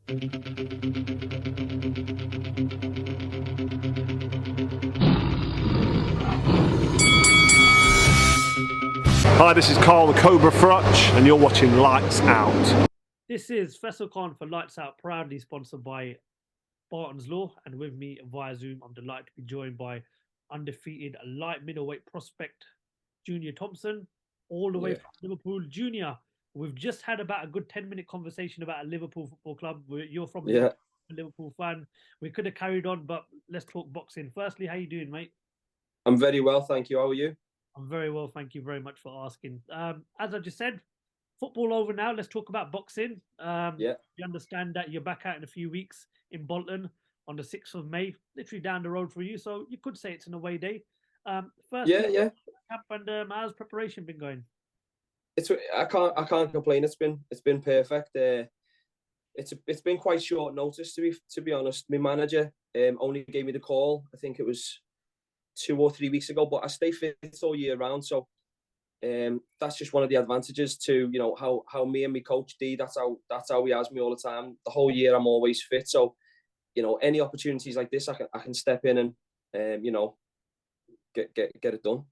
Hi, this is Carl the Cobra Frutch, and you're watching Lights Out. This is Faisal Khan for Lights Out, proudly sponsored by Spartans Law, and with me via Zoom, I'm delighted to be joined by undefeated light middleweight prospect Junior Thompson, all the way from Liverpool. Junior, we've just had about a good 10-minute conversation about a Liverpool football club. You're from a Liverpool fan. We could have carried on, but let's talk boxing. Firstly, how you doing, mate? I'm very well, thank you. How are you? I'm very well, thank you very much for asking. As I just said, football over now. Let's talk about boxing. You understand that you're back out in a few weeks in Bolton on the 6th of May, literally down the road for you. So you could say it's an away day. First, camp and how's preparation been going? I can't complain. It's been perfect. It's been quite short notice to be honest. My manager only gave me the call. I think it was 2 or 3 weeks ago. But I stay fit all year round, so that's just one of the advantages to how me and my coach D. That's how he has me all the time. The whole year I'm always fit. So any opportunities like this, I can step in and get it done.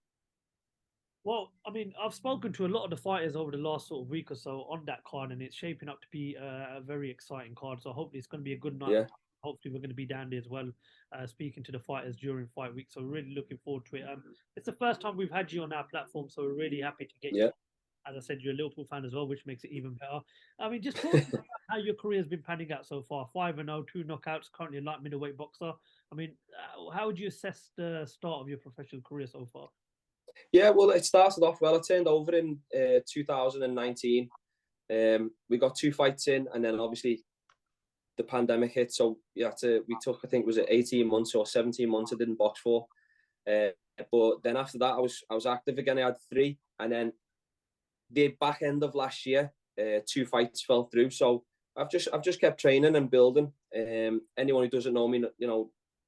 Well, I mean, I've spoken to a lot of the fighters over the last sort of week or so on that card, and it's shaping up to be a very exciting card. So hopefully it's going to be a good night. Yeah. Hopefully we're going to be down there as well, speaking to the fighters during fight week. So we're really looking forward to it. It's the first time we've had you on our platform, so we're really happy to get you. As I said, you're a Liverpool fan as well, which makes it even better. I mean, just talk about how your career has been panning out so far. 5-0, 2 knockouts, currently a light middleweight boxer. I mean, how would you assess the start of your professional career so far? Yeah, well, it started off well. I turned over in 2019. We got 2 fights in, and then obviously the pandemic hit. So we took, I think, was it 18 months or 17 months I didn't box for. But then after that, I was active again. I had 3, and then the back end of last year, 2 fights fell through. So I've just kept training and building. Anyone who doesn't know me,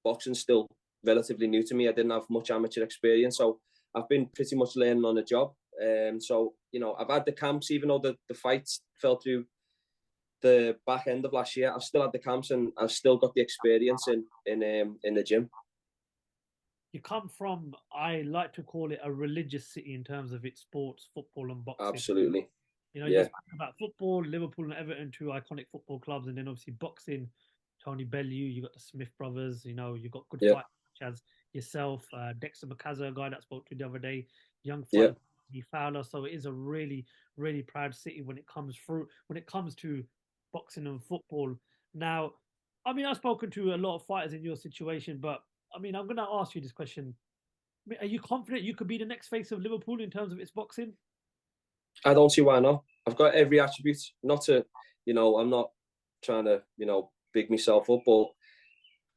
boxing's still relatively new to me. I didn't have much amateur experience, so I've been pretty much learning on the job. So I've had the camps, even though the fights fell through the back end of last year. I've still had the camps, and I've still got the experience in the gym. You come from, I like to call it, a religious city in terms of its sports, football and boxing. Absolutely. You speak about football, Liverpool and Everton, 2 iconic football clubs, and then obviously boxing, Tony Bellew, you got the Smith brothers, you've got good fighters such as yourself, Dexter McCaza, a guy that spoke to you the other day, young fighter, Fowler. So it is a really, really proud city when it comes to boxing and football. Now, I mean, I've spoken to a lot of fighters in your situation, but I mean, I'm going to ask you this question. I mean, are you confident you could be the next face of Liverpool in terms of its boxing? I don't see why not. I've got every attribute. Not to, I'm not trying to, big myself up, but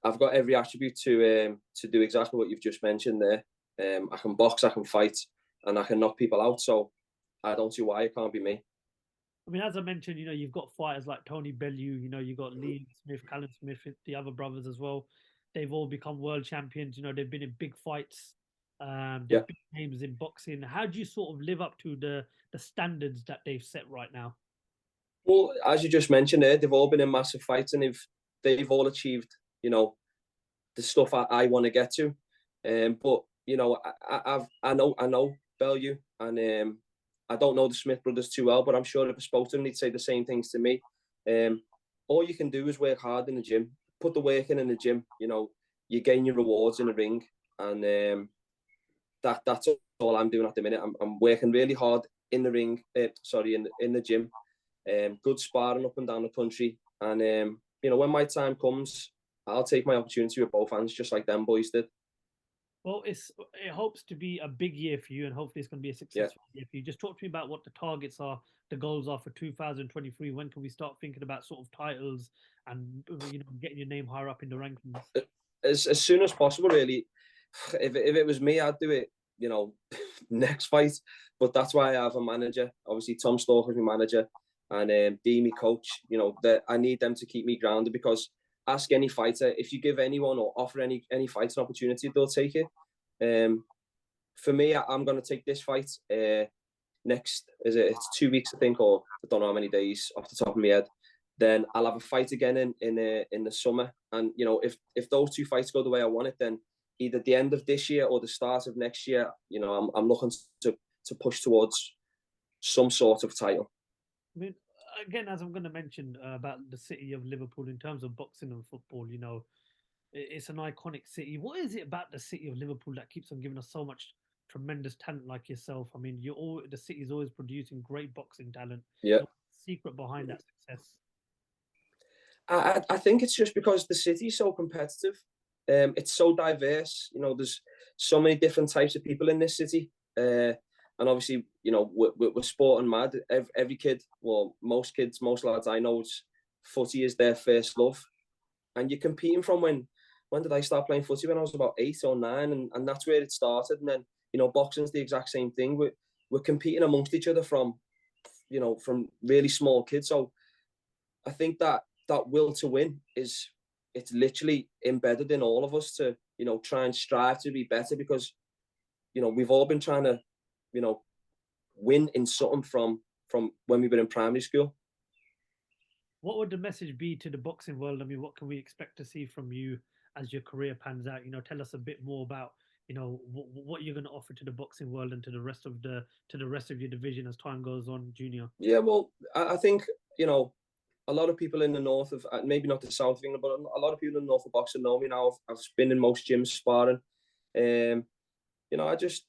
I've got every attribute to do exactly what you've just mentioned there. I can box, I can fight, and I can knock people out. So I don't see why it can't be me. I mean, as I mentioned, you've got fighters like Tony Bellew, you've got Lee Smith, Callum Smith, the other brothers as well. They've all become world champions. They've been in big fights. They're big names in boxing. How do you sort of live up to the standards that they've set right now? Well, as you just mentioned there, they've all been in massive fights, and they've all achieved, the stuff I want to get to. But I know Bellew, and I don't know the Smith brothers too well, but I'm sure if I spoke to them, they'd say the same things to me. All you can do is work hard in the gym, put the work in the gym. You gain your rewards in the ring, and that's all I'm doing at the minute. I'm working really hard in the ring. In the gym. Good sparring up and down the country, and when my time comes, I'll take my opportunity with both hands, just like them boys did. Well, it hopes to be a big year for you, and hopefully it's going to be a successful year for you. Just talk to me about what the targets are, the goals are for 2023. When can we start thinking about sort of titles and getting your name higher up in the rankings? As soon as possible, really. If it was me, I'd do it, next fight. But that's why I have a manager. Obviously, Tom Stalker's my manager, and Dee, my coach. That I need them to keep me grounded, because ask any fighter, if you give anyone or offer any fighter an opportunity, they'll take it. For me, I'm going to take this fight next. It's 2 weeks, I think, or I don't know how many days off the top of my head. then I'll have a fight again in the summer. And you know, if those two fights go the way I want it, then either the end of this year or the start of next year, you know, I'm looking to push towards some sort of title. I mean, again, as I'm going to mention about the city of Liverpool in terms of boxing and football, you know, it's an iconic city. What is it about the city of Liverpool that keeps on giving us so much tremendous talent like yourself? I mean, the city is always producing great boxing talent. Yeah. What's the secret behind that success? I think it's just because the city is so competitive. It's so diverse. You know, there's so many different types of people in this city. And obviously, you know, we're sporting mad. Every kid, well, most kids, most lads I know, footy is their first love. And you're competing from when did I start playing footy? When I was about 8 or 9, and that's where it started. And then, you know, boxing's the exact same thing. We're competing amongst each other from really small kids. So I think that will to win it's literally embedded in all of us to, you know, try and strive to be better, because, you know, we've all been trying to, you know, win in something from when we were in primary school. What would the message be to the boxing world? I mean, what can we expect to see from you as your career pans out? You know, tell us a bit more about, you know, what you're going to offer to the boxing world and to the rest of your division as time goes on, Junior. Yeah, well, I think, you know, a lot of people in the north of, maybe not the south of England, but a lot of people in the north of boxing know me now. I've been in most gyms sparring. You know, I just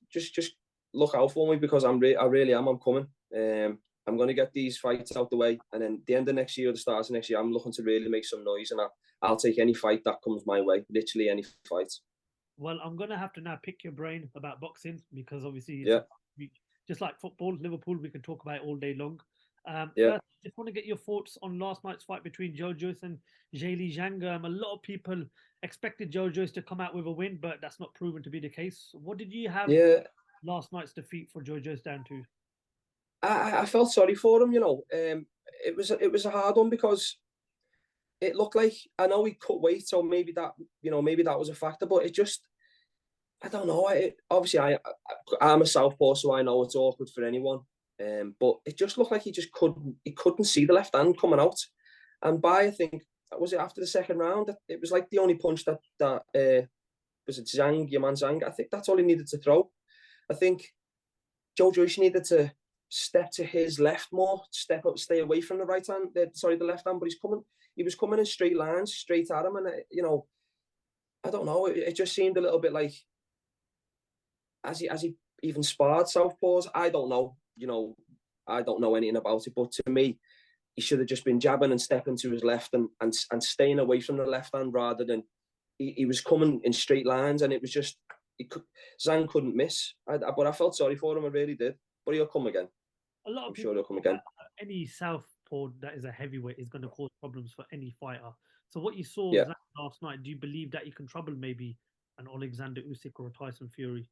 look out for me, because I really am. I'm coming. I'm going to get these fights out the way, and then the end of next year or the start of next year, I'm looking to really make some noise, and I'll take any fight that comes my way. Literally any fight. Well, I'm going to have to now pick your brain about boxing, because obviously, Yeah. just like football, Liverpool, we can talk about it all day long. Yeah. First, just want to get your thoughts on last night's fight between Joe Joyce and Zhilei Zhang. A lot of people expected Joe Joyce to come out with a win, but that's not proven to be the case. What did you have last night's defeat for Joe Joyce down to? I felt sorry for him. You know, it was a hard one, because it looked like, I know he cut weight, so maybe that was a factor, but it just, I don't know. Obviously, I'm a southpaw, so I know it's awkward for anyone. But it just looked like he couldn't see the left hand coming out. And I think, was it after the second round? It was like the only punch that was it Zhang, your man Zhang. I think that's all he needed to throw. I think Joe Joyce needed to step to his left more, step up, stay away from the right hand. The left hand. But he was coming in straight lines, straight at him, and you know, I don't know. It just seemed a little bit like, as he even sparred southpaws. I don't know. You know, I don't know anything about it, but to me, he should have just been jabbing and stepping to his left and staying away from the left hand, rather than he was coming in straight lines, and it was just Zhang couldn't miss. But I felt sorry for him, I really did. But he'll come again. I'm sure he'll come again. Any southpaw that is a heavyweight is going to cause problems for any fighter. So what you saw last night, do you believe that he can trouble maybe an Alexander Usyk or a Tyson Fury?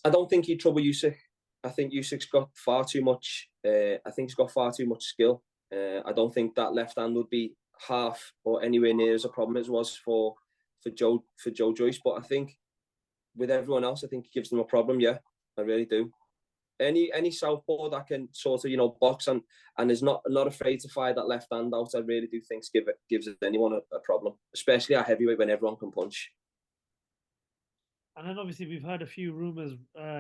I don't think he'd trouble Usyk. I think Usyk's got far too much. I think he's got far too much skill. I don't think that left hand would be half or anywhere near as a problem as it was for Joe Joyce. But I think with everyone else, I think he gives them a problem. Yeah, I really do. Any southpaw that can sort of, you know, box and is not afraid to fire that left hand out, I really do think gives anyone a problem, especially at heavyweight when everyone can punch. And then obviously we've heard a few rumors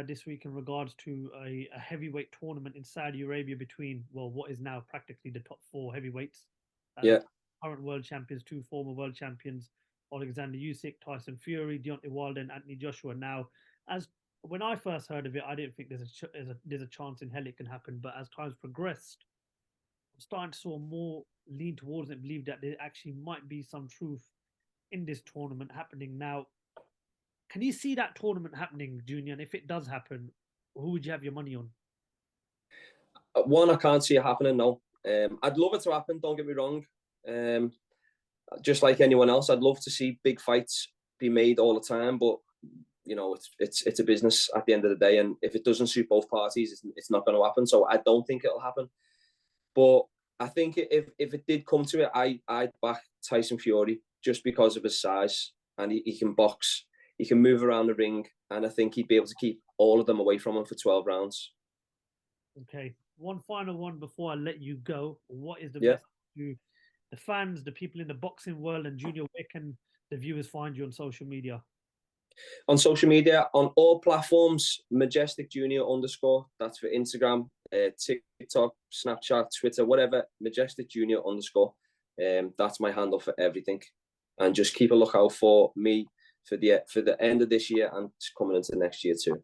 this week in regards to a heavyweight tournament in Saudi Arabia between, well, what is now practically the top 4 heavyweights. Current world champions, 2 former world champions, Alexander Usyk, Tyson Fury, Deontay Wilder, and Anthony Joshua. Now, when I first heard of it, I didn't think there's a chance in hell it can happen. But as times progressed, I'm starting to sort of more lean towards it and believe that there actually might be some truth in this tournament happening. Now, can you see that tournament happening, Junior? And if it does happen, who would you have your money on? One, I can't see it happening, no. I'd love it to happen, don't get me wrong. Just like anyone else, I'd love to see big fights be made all the time, but you know, it's a business at the end of the day, and if it doesn't suit both parties, it's not going to happen. So I don't think it'll happen. But I think if it did come to it, I'd back Tyson Fury just because of his size, and he can box. He can move around the ring, and I think he'd be able to keep all of them away from him for 12 rounds. Okay. one final one before I let you go. What is the Yeah. best to the fans, the people in the boxing world, and Junior, where can the viewers find you on social media? On social media, on all platforms, Majestic Junior _. That's for Instagram, TikTok, Snapchat, Twitter, whatever. Majestic Junior _. That's my handle for everything. And just keep a lookout for me for the end of this year and coming into next year too.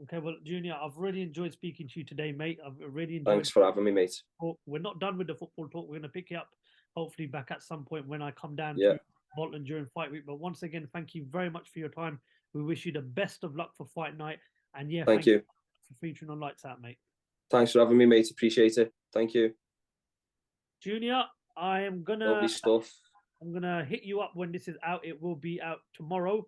Okay, well, Junior, I've really enjoyed speaking to you today, mate. I've really enjoyed. Thanks for having me, mate. We're not done with the football talk. We're going to pick it up, hopefully, back at some point when I come down Yeah. to Bolton during fight week. But once again, thank you very much for your time. We wish you the best of luck for fight night. And yeah, thank you for featuring on Lights Out, mate. Thanks for having me, mate. Appreciate it. Thank you. Junior, I am gonna Lovely stuff. I'm gonna hit you up when this is out. It will be out tomorrow.